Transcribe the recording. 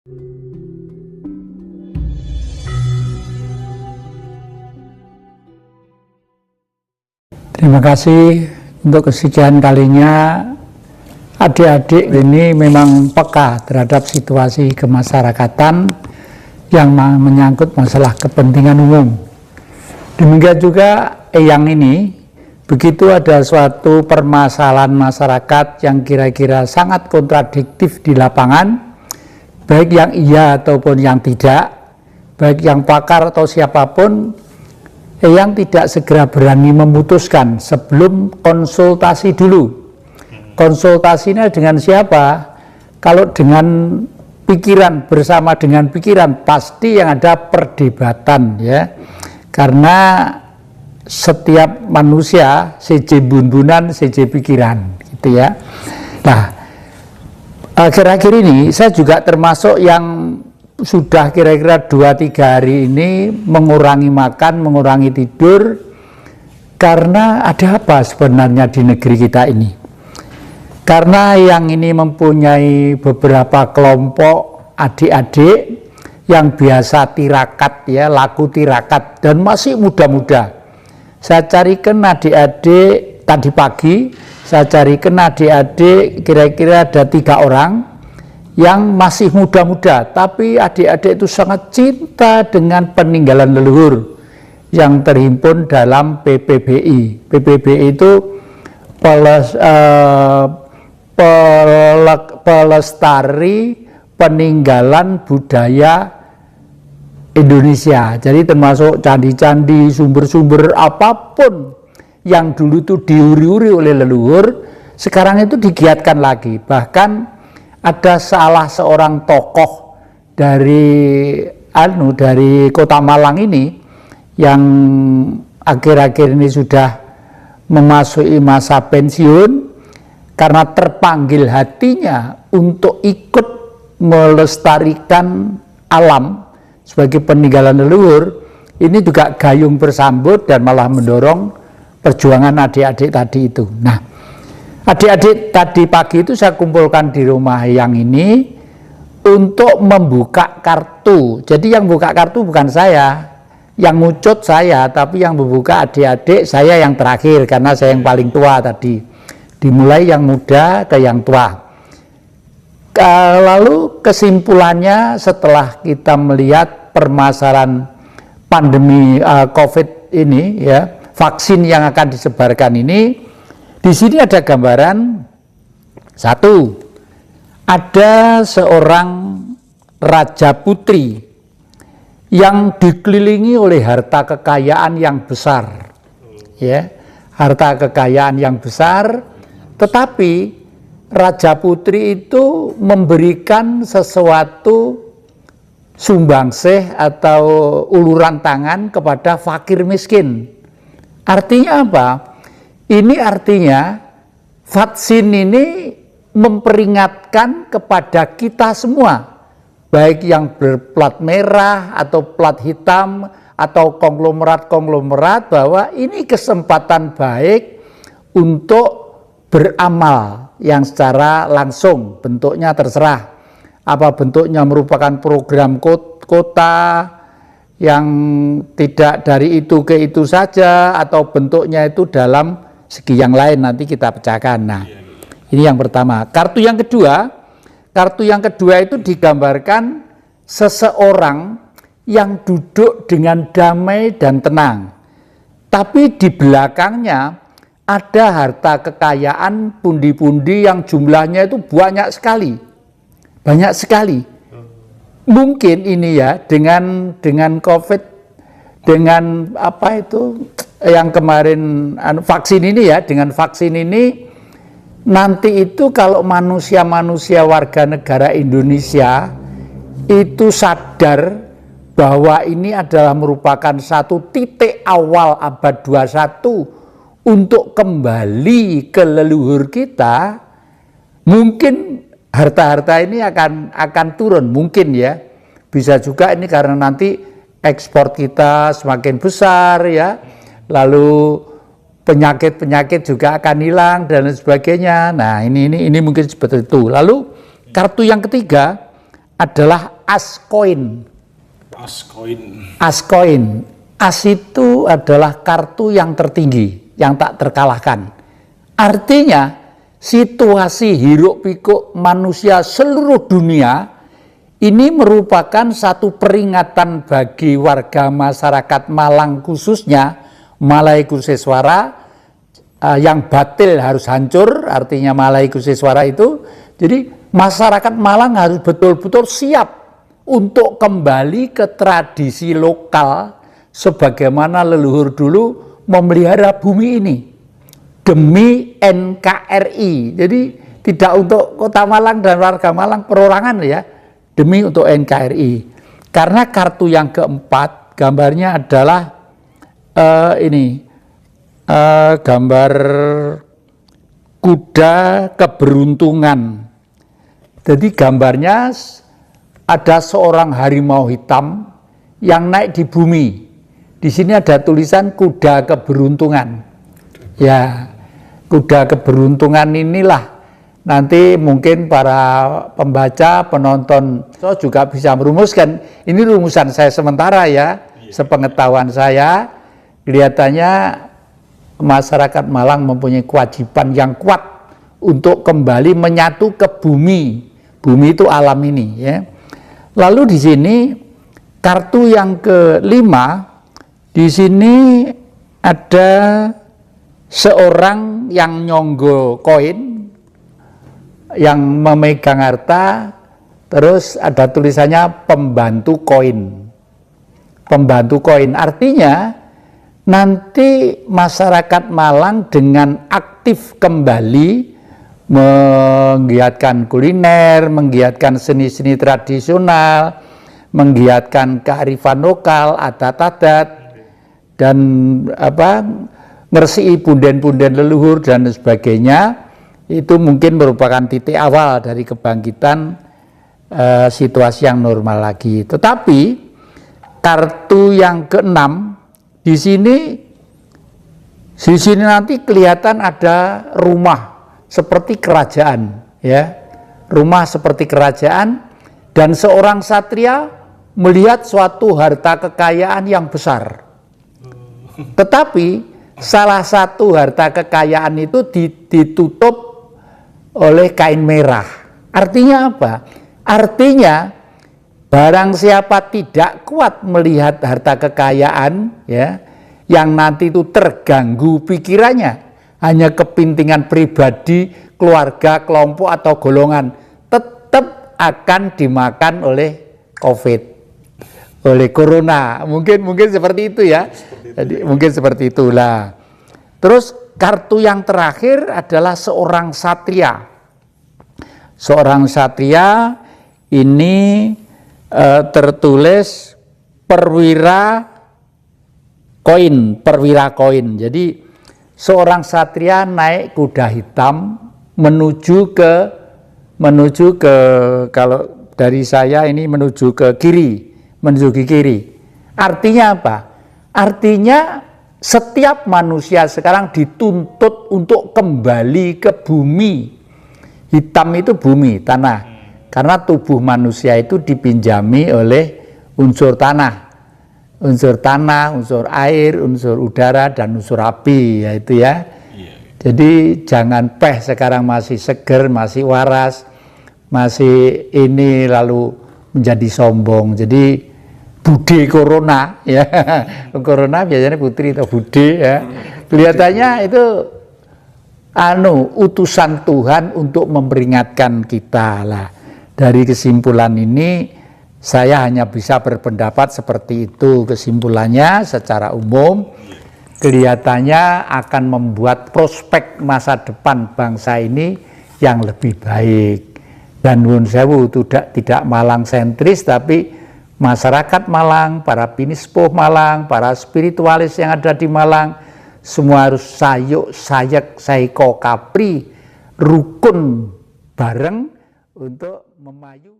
Terima kasih untuk kesekian kalinya. Adik-adik ini memang peka terhadap situasi kemasyarakatan yang menyangkut masalah kepentingan umum. Demikian juga Eyang ini, begitu ada suatu permasalahan masyarakat yang kira-kira sangat kontradiktif di lapangan, baik yang iya ataupun yang tidak, baik yang pakar atau siapapun, Eyang tidak segera berani memutuskan sebelum konsultasi dulu. Konsultasinya dengan siapa? Kalau dengan pikiran, bersama dengan pikiran, pasti yang ada perdebatan, ya. Karena setiap manusia CJ bun-bunan, CJ pikiran, gitu ya. Nah, akhir-akhir ini saya juga termasuk yang sudah kira-kira 2-3 hari ini mengurangi makan, mengurangi tidur, karena ada apa sebenarnya di negeri kita ini? Karena yang ini mempunyai beberapa kelompok adik-adik yang biasa tirakat, ya, laku tirakat, dan masih muda-muda. Saya carikan adik-adik tadi pagi, saya carikan adik-adik kira-kira ada 3 orang yang masih muda-muda, tapi adik-adik itu sangat cinta dengan peninggalan leluhur yang terhimpun dalam PPBI. PPBI itu pelestari peninggalan budaya Indonesia. Jadi termasuk candi-candi, sumber-sumber apapun yang dulu itu diuri-uri oleh leluhur, sekarang itu digiatkan lagi. Bahkan ada salah seorang tokoh dari Kota Malang ini yang akhir-akhir ini sudah memasuki masa pensiun karena terpanggil hatinya untuk ikut melestarikan alam sebagai peninggalan leluhur. Ini juga gayung bersambut dan malah mendorong perjuangan adik-adik tadi itu. Nah, adik-adik tadi pagi itu saya kumpulkan di rumah yang ini untuk membuka kartu. Jadi yang buka kartu bukan saya, yang ngucut saya, tapi yang membuka adik-adik saya yang terakhir, karena saya yang paling tua tadi. Dimulai yang muda ke yang tua. Lalu kesimpulannya setelah kita melihat permasalahan pandemi COVID ini, ya, vaksin yang akan disebarkan ini, di sini ada gambaran satu, ada seorang raja putri yang dikelilingi oleh harta kekayaan yang besar, ya, harta kekayaan yang besar, tetapi raja putri itu memberikan sesuatu sumbangsih atau uluran tangan kepada fakir miskin. Artinya apa? Ini artinya vaksin ini memperingatkan kepada kita semua, baik yang berplat merah atau plat hitam atau konglomerat-konglomerat, bahwa ini kesempatan baik untuk beramal yang secara langsung, bentuknya terserah. Apa bentuknya, merupakan program kota yang tidak dari itu ke itu saja, atau bentuknya itu dalam segi yang lain, nanti kita pecahkan. Nah, ini yang pertama. Kartu yang kedua itu digambarkan seseorang yang duduk dengan damai dan tenang, tapi di belakangnya ada harta kekayaan pundi-pundi yang jumlahnya itu banyak sekali. Mungkin ini ya, dengan COVID, dengan apa itu yang kemarin vaksin ini ya, dengan vaksin ini nanti itu kalau manusia-manusia warga negara Indonesia itu sadar bahwa ini adalah merupakan satu titik awal abad 21 untuk kembali ke leluhur kita, mungkin harta-harta ini akan turun, mungkin ya. Bisa juga ini karena nanti ekspor kita semakin besar, ya, lalu penyakit-penyakit juga akan hilang dan sebagainya. Nah, ini mungkin seperti itu. Lalu kartu yang ketiga adalah as koin. As koin. As koin. As itu adalah kartu yang tertinggi, yang tak terkalahkan. Artinya situasi hiruk pikuk manusia seluruh dunia ini merupakan satu peringatan bagi warga masyarakat Malang khususnya Malai Kuseswara yang batil harus hancur, artinya Malai Kuseswara itu. Jadi masyarakat Malang harus betul-betul siap untuk kembali ke tradisi lokal sebagaimana leluhur dulu memelihara bumi ini demi NKRI. Jadi tidak untuk Kota Malang dan warga Malang perorangan ya, demi untuk NKRI. Karena kartu yang keempat gambarnya adalah gambar kuda keberuntungan. Jadi gambarnya ada seorang harimau hitam yang naik di bumi. Di sini ada tulisan kuda keberuntungan. Ya, kuda keberuntungan inilah nanti mungkin para pembaca, penonton juga bisa merumuskan. Ini rumusan saya sementara ya, sepengetahuan saya. Kelihatannya masyarakat Malang mempunyai kewajiban yang kuat untuk kembali menyatu ke bumi. Bumi itu alam ini ya. Lalu di sini kartu yang kelima, di sini ada seorang yang nyonggo koin, yang memegang harta, terus ada tulisannya pembantu koin. Pembantu koin artinya nanti masyarakat Malang dengan aktif kembali menggiatkan kuliner, menggiatkan seni-seni tradisional, menggiatkan kearifan lokal, adat-adat, dan ngersii punden-punden leluhur dan sebagainya. Itu mungkin merupakan titik awal dari kebangkitan situasi yang normal lagi. Tetapi kartu yang keenam di sini nanti kelihatan ada rumah seperti kerajaan, ya, rumah seperti kerajaan, dan seorang satria melihat suatu harta kekayaan yang besar. Tetapi salah satu harta kekayaan itu ditutup oleh kain merah. Artinya apa? Artinya barang siapa tidak kuat melihat harta kekayaan, ya, yang nanti itu terganggu pikirannya, hanya kepentingan pribadi, keluarga, kelompok atau golongan, tetap akan dimakan oleh COVID, oleh corona. Mungkin seperti itu ya. Jadi mungkin seperti itulah. Terus kartu yang terakhir adalah seorang satria. Seorang satria ini tertulis perwira koin. Jadi seorang satria naik kuda hitam menuju ke kalau dari saya ini menuju ke kiri. Artinya apa? Artinya setiap manusia sekarang dituntut untuk kembali ke bumi. Hitam itu bumi, tanah. Karena tubuh manusia itu dipinjami oleh unsur tanah. Unsur air, unsur udara, dan unsur api, yaitu ya. Jadi jangan sekarang masih seger, masih waras, masih ini lalu menjadi sombong. Jadi bude corona ya. Corona biasanya putri atau bude ya. Kelihatannya itu utusan Tuhan untuk memperingatkan kita lah. Dari kesimpulan ini saya hanya bisa berpendapat seperti itu. Kesimpulannya secara umum kelihatannya akan membuat prospek masa depan bangsa ini yang lebih baik. Dan nuwun sewu tidak Malang sentris, tapi masyarakat Malang, para pinispoh Malang, para spiritualis yang ada di Malang, semua harus sayak, saiko, kapri, rukun bareng untuk memayu